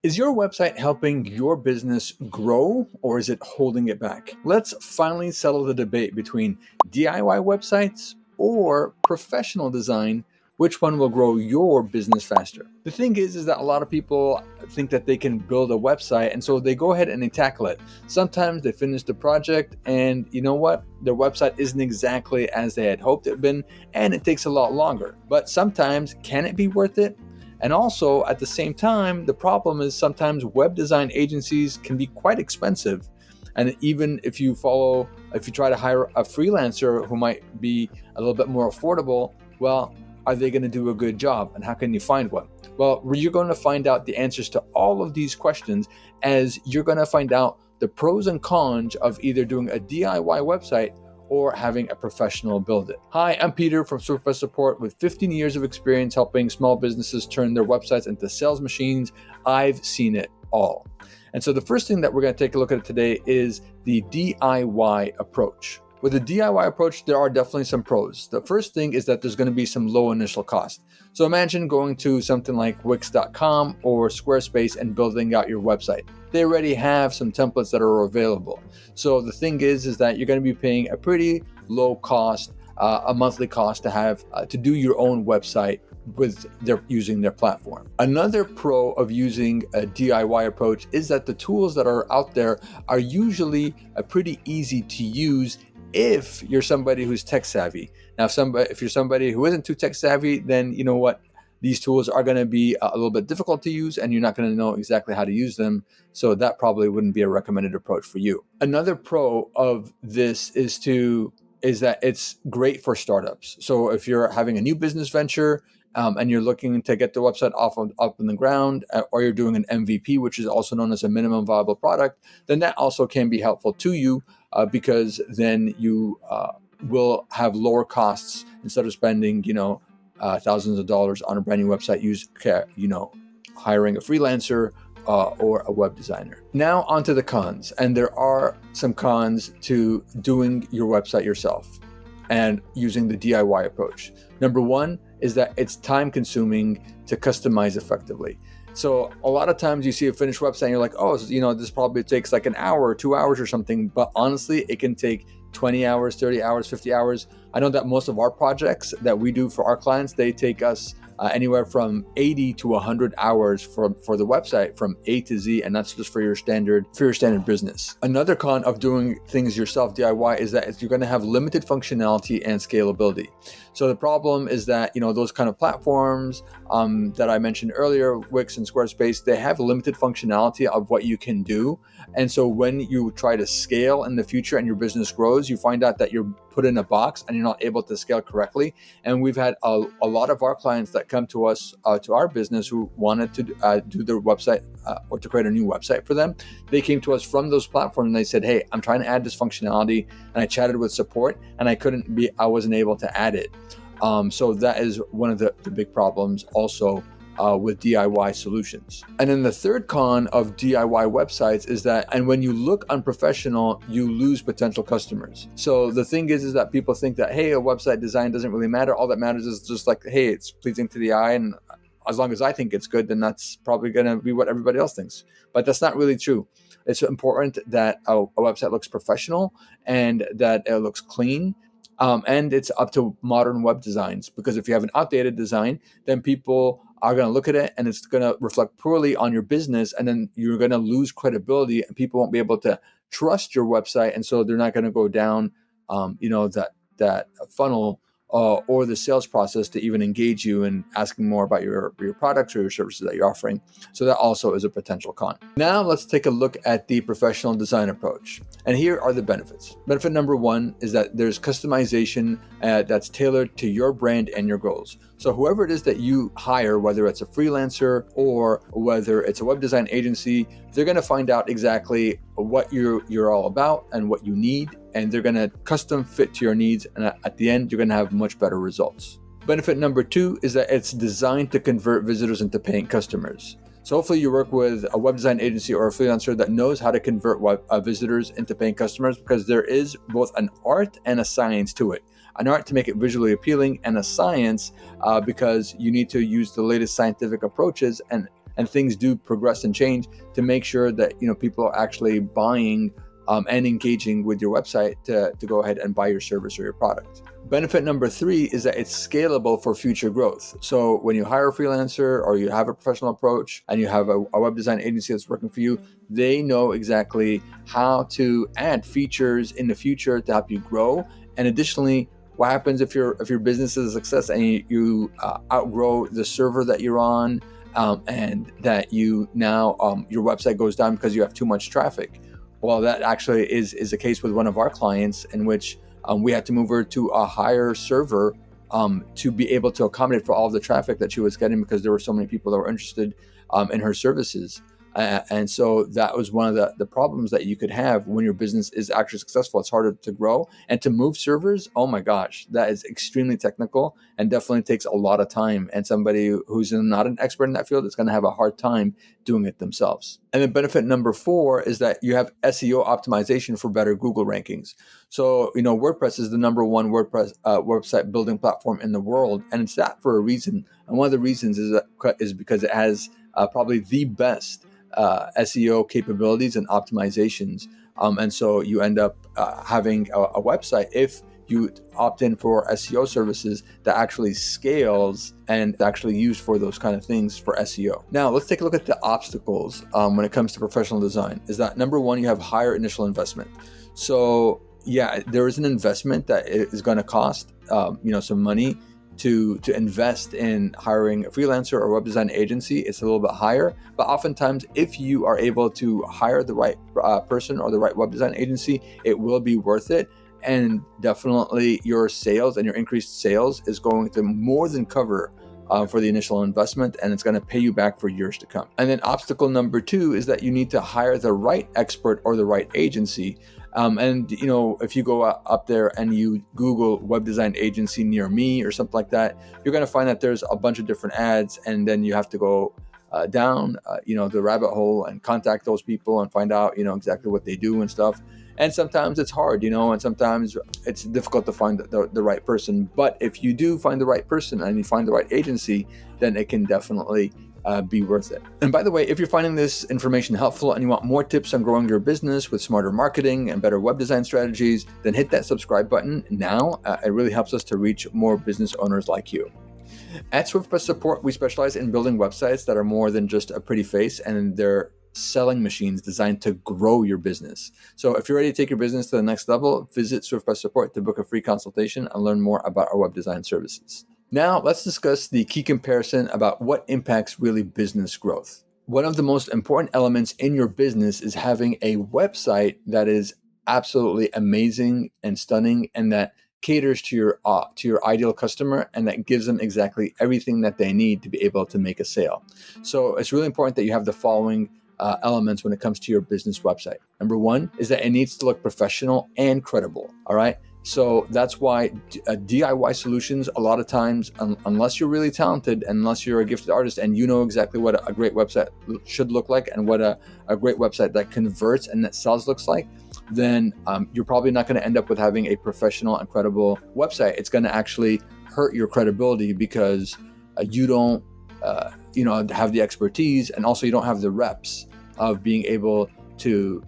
Is your website helping your business grow or is it holding it back? Let's finally settle the debate between DIY websites or professional design. Which one will grow your business faster? The thing is that a lot of people think that they can build a website, and so they go ahead and they tackle it. Sometimes they finish the project, and you know what? Their website isn't exactly as they had hoped it had been, and it takes a lot longer. But sometimes, can it be worth it? And also, at the same time, the problem is sometimes web design agencies can be quite expensive. And even if you try to hire a freelancer who might be a little bit more affordable, well, are they going to do a good job? And how can you find one? Well, you're going to find out the answers to all of these questions as you're going to find out the pros and cons of either doing a DIY website or having a professional build it. Hi, I'm Peter from Superfest Support with 15 years of experience helping small businesses turn their websites into sales machines. I've seen it all. And so the first thing that we're going to take a look at today is the DIY approach. With the DIY approach, there are definitely some pros. The first thing is that there's going to be some low initial cost. So imagine going to something like Wix.com or Squarespace and building out your website. They already have some templates that are available. So the thing is that you're going to be paying a pretty low cost, a monthly cost to have to do your own website using their platform. Another pro of using a DIY approach is that the tools that are out there are usually pretty easy to use if you're somebody who's tech savvy. Now, if you're somebody who isn't too tech savvy, then you know what? These tools are going to be a little bit difficult to use and you're not going to know exactly how to use them. So that probably wouldn't be a recommended approach for you. Another pro of this is that it's great for startups. So if you're having a new business venture and you're looking to get the website up on the ground, or you're doing an MVP, which is also known as a minimum viable product, then that also can be helpful to you because then you will have lower costs instead of spending, thousands of dollars on a brand new website, hiring a freelancer or a web designer. Now onto the cons, and there are some cons to doing your website yourself and using the DIY approach. Number one is that it's time consuming to customize effectively. So a lot of times you see a finished website and you're like, oh, this probably takes like an hour or 2 hours or something. But honestly, it can take 20 hours, 30 hours, 50 hours. I know that most of our projects that we do for our clients, they take us anywhere from 80 to 100 hours for the website from A to Z, and that's just for your standard business. Another con of doing things yourself DIY is that you're going to have limited functionality and scalability. So the problem is that those kind of platforms that I mentioned earlier, Wix and Squarespace, they have limited functionality of what you can do. And so when you try to scale in the future and your business grows, you find out that you're put in a box and you're not able to scale correctly. And we've had a lot of our clients that come to us, to our business, who wanted to do their website or to create a new website for them. They came to us from those platforms and they said, hey, I'm trying to add this functionality. And I chatted with support and I wasn't able to add it. So that is one of the big problems also with DIY solutions. And then the third con of DIY websites is that, and when you look unprofessional, you lose potential customers. So the thing is that people think that, hey, a website design doesn't really matter. All that matters is just like, hey, it's pleasing to the eye. And as long as I think it's good, then that's probably going to be what everybody else thinks. But that's not really true. It's important that a website looks professional and that it looks clean. And it's up to modern web designs, because if you have an outdated design, then people are going to look at it and it's going to reflect poorly on your business, and then you're going to lose credibility and people won't be able to trust your website, and so they're not going to go down that funnel or the sales process to even engage you in asking more about your products or your services that you're offering. So that also is a potential con. Now let's take a look at the professional design approach. And here are the benefits. Benefit number one is that there's customization that's tailored to your brand and your goals. So whoever it is that you hire, whether it's a freelancer or whether it's a web design agency, they're going to find out exactly what you're all about and what you need, and they're going to custom fit to your needs. And at the end, you're going to have much better results. Benefit number two is that it's designed to convert visitors into paying customers. So hopefully you work with a web design agency or a freelancer that knows how to convert visitors into paying customers, because there is both an art and a science to it. An art to make it visually appealing, and a science because you need to use the latest scientific approaches and and things do progress and change, to make sure that people are actually buying and engaging with your website to go ahead and buy your service or your product. Benefit number 3 is that it's scalable for future growth. So when you hire a freelancer or you have a professional approach and you have a web design agency that's working for you, they know exactly how to add features in the future to help you grow. And additionally, what happens if your business is a success and you outgrow the server that you're on, and that your website goes down because you have too much traffic? Well, that actually is the case with one of our clients, in which we had to move her to a higher server to be able to accommodate for all of the traffic that she was getting, because there were so many people that were interested in her services. And so that was one of the problems that you could have when your business is actually successful. It's harder to grow and to move servers. Oh my gosh, that is extremely technical and definitely takes a lot of time. And somebody who's not an expert in that field is going to have a hard time doing it themselves. And then benefit number 4 is that you have SEO optimization for better Google rankings. So, WordPress is the number 1 WordPress website building platform in the world. And it's that for a reason. And one of the reasons is because it has probably the best SEO capabilities and optimizations. And so you end up having a website, if you opt in for SEO services, that actually scales and actually used for those kind of things for SEO. Now, let's take a look at the obstacles when it comes to professional design. Is that number 1, you have higher initial investment. So yeah, there is an investment that is going to cost some money to invest in hiring a freelancer or web design agency. It's a little bit higher, but oftentimes if you are able to hire the right person or the right web design agency, it will be worth it. And definitely your sales and your increased sales is going to more than cover for the initial investment, and it's going to pay you back for years to come. And then obstacle number 2 is that you need to hire the right expert or the right agency. And if you go up there and you Google web design agency near me or something like that, you're going to find that there's a bunch of different ads, and then you have to go down the rabbit hole and contact those people and find out exactly what they do and stuff. And sometimes it's hard, and sometimes it's difficult to find the right person. But if you do find the right person and you find the right agency, then it can definitely be worth it. And by the way, if you're finding this information helpful and you want more tips on growing your business with smarter marketing and better web design strategies, then hit that subscribe button now. It really helps us to reach more business owners like you. At SwiftPress Support, we specialize in building websites that are more than just a pretty face, and they're selling machines designed to grow your business. So if you're ready to take your business to the next level, visit SwiftPress Support to book a free consultation and learn more about our web design services. Now, let's discuss the key comparison about what impacts really business growth. One of the most important elements in your business is having a website that is absolutely amazing and stunning, and that caters to your ideal customer, and that gives them exactly everything that they need to be able to make a sale. So it's really important that you have the following elements when it comes to your business website. Number 1 is that it needs to look professional and credible. All right. So that's why DIY solutions, a lot of times, unless you're really talented, unless you're a gifted artist and you know exactly what a great website should look like and what a great website that converts and that sells looks like, then you're probably not going to end up with having a professional and credible website. It's going to actually hurt your credibility because you don't have the expertise, and also you don't have the reps of being able to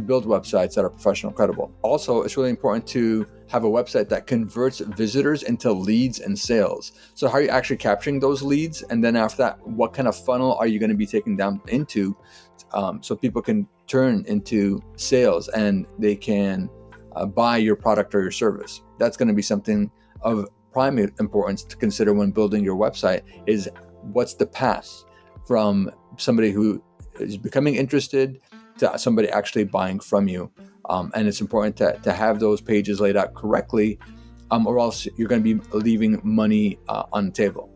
build websites that are professional and credible. Also, it's really important to have a website that converts visitors into leads and sales. So how are you actually capturing those leads? And then after that, what kind of funnel are you going to be taking down into so people can turn into sales and they can buy your product or your service? That's going to be something of prime importance to consider when building your website, is what's the path from somebody who is becoming interested to somebody actually buying from you. And it's important to have those pages laid out correctly, or else you're going to be leaving money on the table.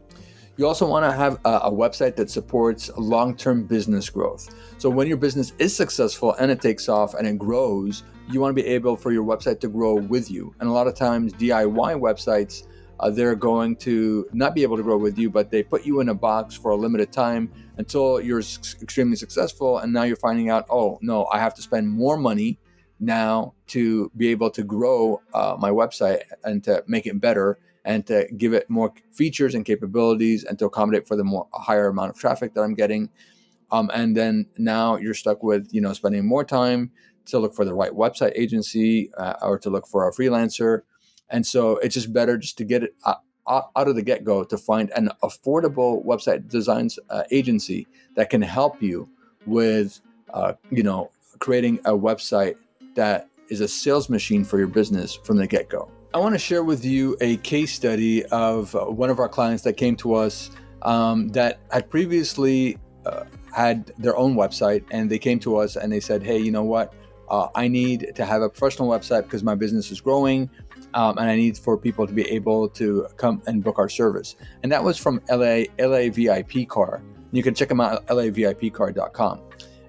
You also want to have a website that supports long-term business growth. So when your business is successful and it takes off and it grows, you want to be able for your website to grow with you. And a lot of times DIY websites, they're going to not be able to grow with you, but they put you in a box for a limited time until you're extremely successful. And now you're finding out, oh no, I have to spend more money now to be able to grow my website and to make it better and to give it more features and capabilities and to accommodate for the higher amount of traffic that I'm getting. And then now you're stuck with, spending more time to look for the right website agency, or to look for a freelancer. And so it's just better just to get it out of the get-go, to find an affordable website designs agency that can help you with, creating a website that is a sales machine for your business from the get-go. I want to share with you a case study of one of our clients that came to us, that had previously had their own website, and they came to us and they said, hey, you know what? I need to have a professional website because my business is growing, and I need for people to be able to come and book our service. And that was from LA VIP Car. You can check them out at lavipcar.com.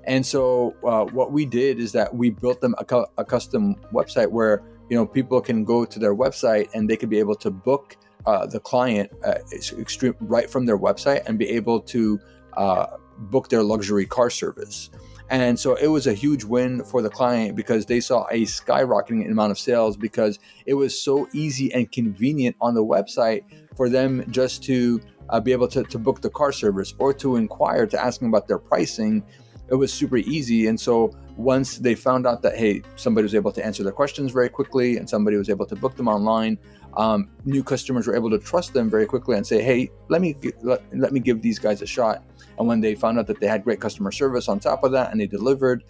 And so what we did is that we built them a custom website where people can go to their website and they could be able to book the client right from their website, and be able to book their luxury car service. And so it was a huge win for the client because they saw a skyrocketing amount of sales, because it was so easy and convenient on the website for them just to be able to book the car service, or to inquire, to ask them about their pricing. It was super easy. And so once they found out that, hey, somebody was able to answer their questions very quickly and somebody was able to book them online, new customers were able to trust them very quickly and say, hey, let me give these guys a shot. And when they found out that they had great customer service on top of that and they delivered,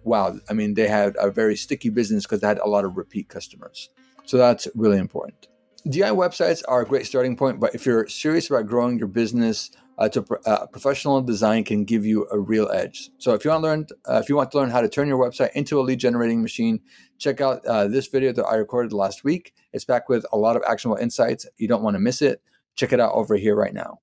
wow, I mean, they had a very sticky business because they had a lot of repeat customers. So that's really important. DIY websites are a great starting point, but if you're serious about growing your business, professional design can give you a real edge. So if you want to learn how to turn your website into a lead generating machine, check out this video that I recorded last week. It's packed with a lot of actionable insights. You don't want to miss it. Check it out over here right now.